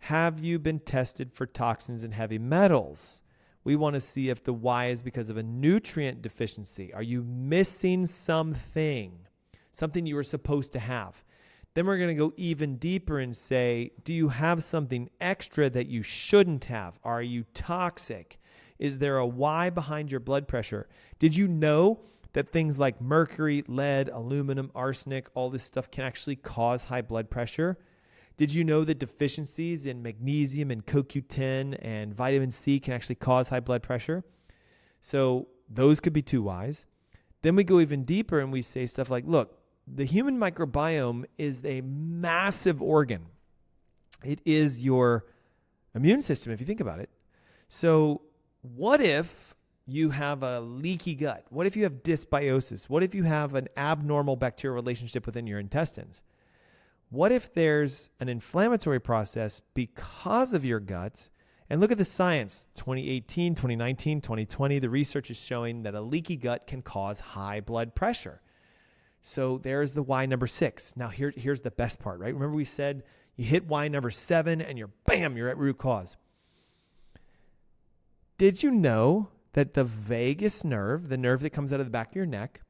Have you been tested for toxins and heavy metals? We want to see if the why is because of a nutrient deficiency. Are you missing something you were supposed to have? Then we're going to go even deeper and say, do you have something extra that you shouldn't have? Are you toxic? Is there a why behind your blood pressure? Did you know that things like mercury, lead, aluminum, arsenic, all this stuff can actually cause high blood pressure? Did you know that deficiencies in magnesium and CoQ10 and vitamin C can actually cause high blood pressure? So those could be 2 whys. Then we go even deeper and we say stuff like, look, the human microbiome is a massive organ. It is your immune system, if you think about it. So what if you have a leaky gut? What if you have dysbiosis? What if you have an abnormal bacterial relationship within your intestines? What if there's an inflammatory process because of your gut? And look at the science. 2018, 2019, 2020, the research is showing that a leaky gut can cause high blood pressure. So there's the why number 6. Now here's the best part, right? Remember we said you hit why number 7 and you're at root cause. Did you know that the vagus nerve, the nerve that comes out of the back of your neck,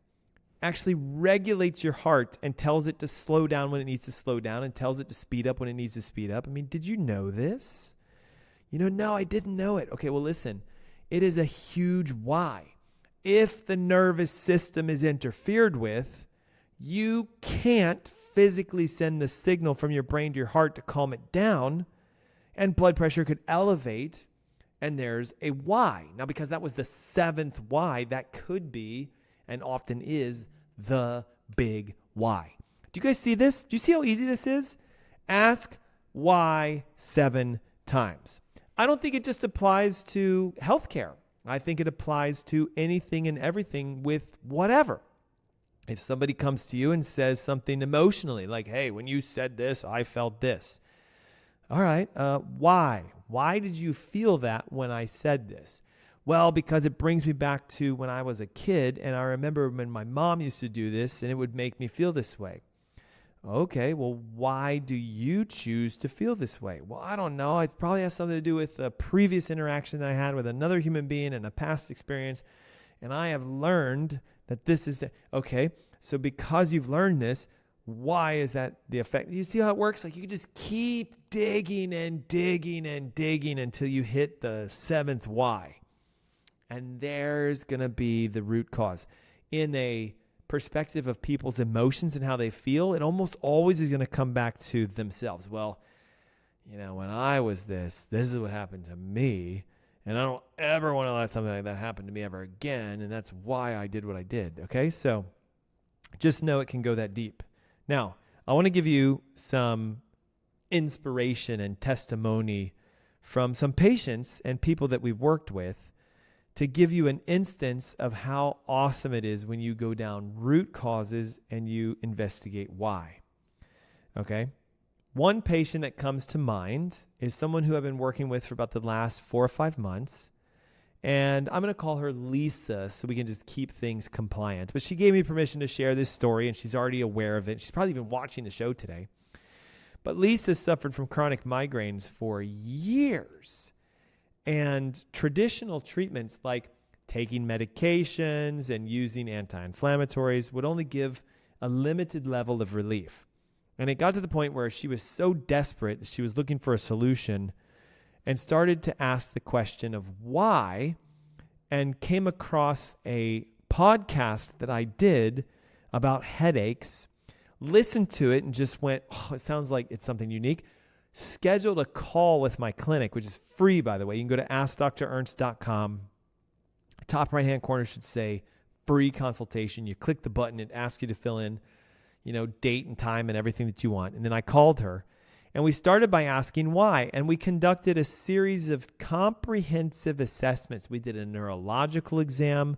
actually regulates your heart and tells it to slow down when it needs to slow down and tells it to speed up when it needs to speed up? I mean, did you know this? No, I didn't know it. Okay, well, listen, it is a huge why. If the nervous system is interfered with, you can't physically send the signal from your brain to your heart to calm it down, and blood pressure could elevate, and there's a why. Now, because that was the 7th why, that could be and often is the big why. Do you guys see this? Do you see how easy this is? Ask why 7 times. I don't think it just applies to healthcare. I think it applies to anything and everything with whatever. If somebody comes to you and says something emotionally, like, hey, when you said this, I felt this. All right, why? Why did you feel that when I said this? Well, because it brings me back to when I was a kid, and I remember when my mom used to do this, and it would make me feel this way. Okay, well, why do you choose to feel this way? Well, I don't know. It probably has something to do with a previous interaction that I had with another human being and a past experience, and I have learned that this is, okay, so because you've learned this, why is that the effect? You see how it works? Like you can just keep digging and digging and digging until you hit the 7th why. And there's going to be the root cause. In a perspective of people's emotions and how they feel, it almost always is going to come back to themselves. Well, when I was this is what happened to me. And I don't ever want to let something like that happen to me ever again. And that's why I did what I did. Okay, so just know it can go that deep. Now, I want to give you some inspiration and testimony from some patients and people that we've worked with to give you an instance of how awesome it is when you go down root causes and you investigate why. Okay? One patient that comes to mind is someone who I've been working with for about the last 4 or 5 months. And I'm going to call her Lisa so we can just keep things compliant. But she gave me permission to share this story, and she's already aware of it. She's probably even watching the show today. But Lisa suffered from chronic migraines for years. And traditional treatments like taking medications and using anti-inflammatories would only give a limited level of relief. And it got to the point where she was so desperate that she was looking for a solution and started to ask the question of why, and came across a podcast that I did about headaches, listened to it and just went, oh, it sounds like it's something unique. Scheduled a call with my clinic, which is free, by the way. You can go to AskDrErnst.com. Top right-hand corner should say free consultation. You click the button. It asks you to fill in, date and time and everything that you want. And then I called her. And we started by asking why. And we conducted a series of comprehensive assessments. We did a neurological exam.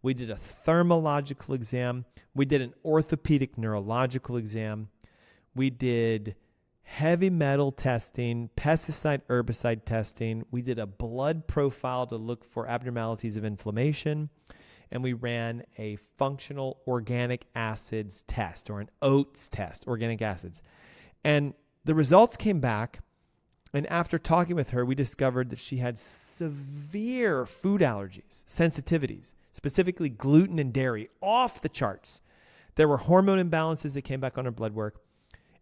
We did a thermological exam. We did an orthopedic neurological exam. We did heavy metal testing, pesticide, herbicide testing. We did a blood profile to look for abnormalities of inflammation. And we ran a functional organic acids test, or an OATS test, organic acids. And the results came back, and after talking with her, we discovered that she had severe food allergies, sensitivities, specifically gluten and dairy, off the charts. There were hormone imbalances that came back on her blood work,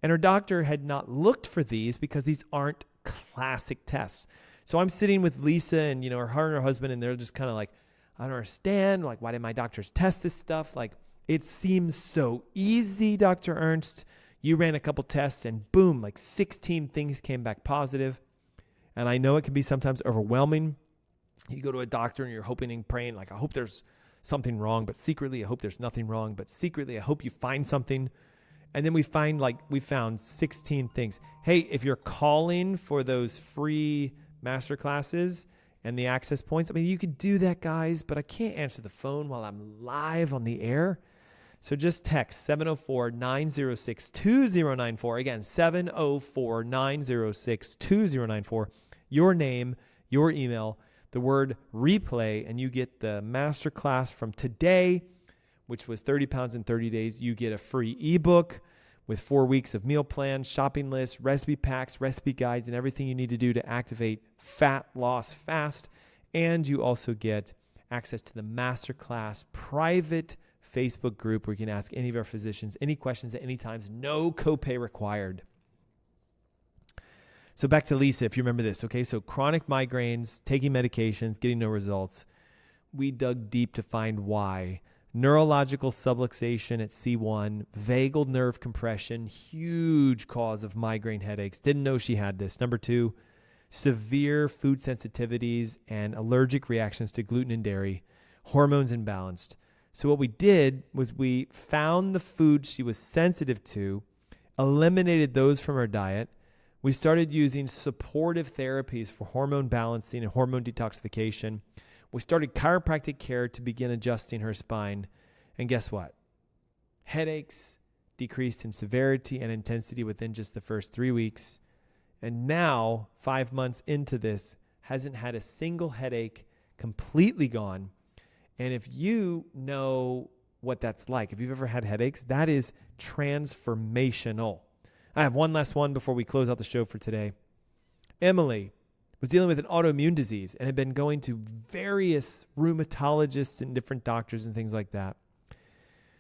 and her doctor had not looked for these because these aren't classic tests. So I'm sitting with Lisa and, her and her husband, and they're just kind of like, I don't understand. Like, why did my doctors test this stuff? Like, it seems so easy, Dr. Ernst. You ran a couple tests and boom, like 16 things came back positive. And I know it can be sometimes overwhelming. You go to a doctor and you're hoping and praying, like, I hope there's something wrong, but secretly I hope there's nothing wrong, but secretly I hope you find something. And then we found 16 things. Hey, if you're calling for those free master classes and the access points, you could do that, guys, but I can't answer the phone while I'm live on the air. So just text 704-906-2094. Again, 704-906-2094. Your name, your email, the word replay, and you get the masterclass from today, which was 30 pounds in 30 days. You get a free ebook with 4 weeks of meal plans, shopping lists, recipe packs, recipe guides, and everything you need to do to activate fat loss fast. And you also get access to the masterclass private Facebook group where you can ask any of our physicians any questions at any time. No copay required. So back to Lisa, if you remember this. Okay, so chronic migraines, taking medications, getting no results. We dug deep to find why. Neurological subluxation at C1, vagal nerve compression, huge cause of migraine headaches. Didn't know she had this. Number 2, severe food sensitivities and allergic reactions to gluten and dairy, hormones imbalanced. So what we did was we found the foods she was sensitive to, eliminated those from her diet. We started using supportive therapies for hormone balancing and hormone detoxification. We started chiropractic care to begin adjusting her spine. And guess what? Headaches decreased in severity and intensity within just the first 3 weeks. And now, 5 months into this, hasn't had a single headache, completely gone. And if you know what that's like, if you've ever had headaches, that is transformational. I have one last one before we close out the show for today. Emily was dealing with an autoimmune disease and had been going to various rheumatologists and different doctors and things like that.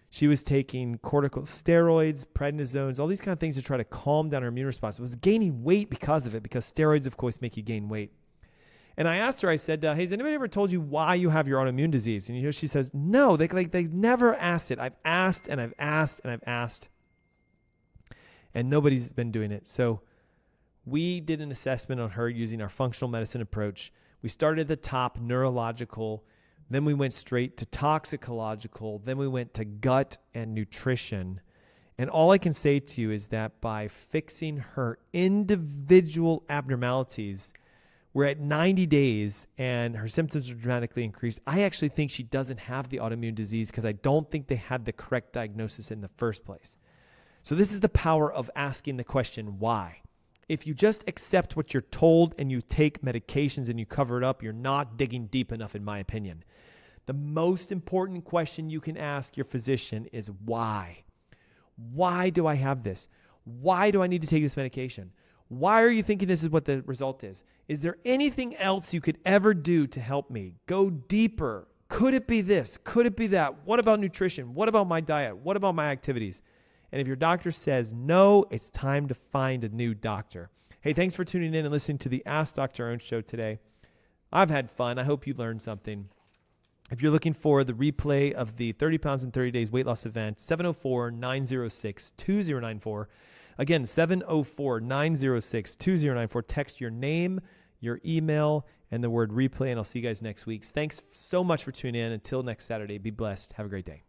She was taking corticosteroids, prednisones, all these kind of things to try to calm down her immune response. It was gaining weight because of it, because steroids, of course, make you gain weight. And I asked her, I said, hey, has anybody ever told you why you have your autoimmune disease? And she says, no, they never asked it. I've asked and I've asked and I've asked. And nobody's been doing it. So we did an assessment on her using our functional medicine approach. We started at the top, neurological. Then we went straight to toxicological. Then we went to gut and nutrition. And all I can say to you is that by fixing her individual abnormalities, we're at 90 days and her symptoms are dramatically increased. I actually think she doesn't have the autoimmune disease because I don't think they had the correct diagnosis in the first place. So this is the power of asking the question, why? If you just accept what you're told and you take medications and you cover it up, you're not digging deep enough, in my opinion. The most important question you can ask your physician is why? Why do I have this? Why do I need to take this medication? Why are you thinking this is what the result is? Is there anything else you could ever do to help me? Go deeper. Could it be this? Could it be that? What about nutrition? What about my diet? What about my activities? And if your doctor says no, it's time to find a new doctor. Hey, thanks for tuning in and listening to the Ask Dr. Ernst Show today. I've had fun. I hope you learned something. If you're looking for the replay of the 30 pounds in 30 days weight loss event, 704-906-2094. Again, 704-906-2094. Text your name, your email, and the word replay, and I'll see you guys next week. Thanks so much for tuning in. Until next Saturday, be blessed. Have a great day.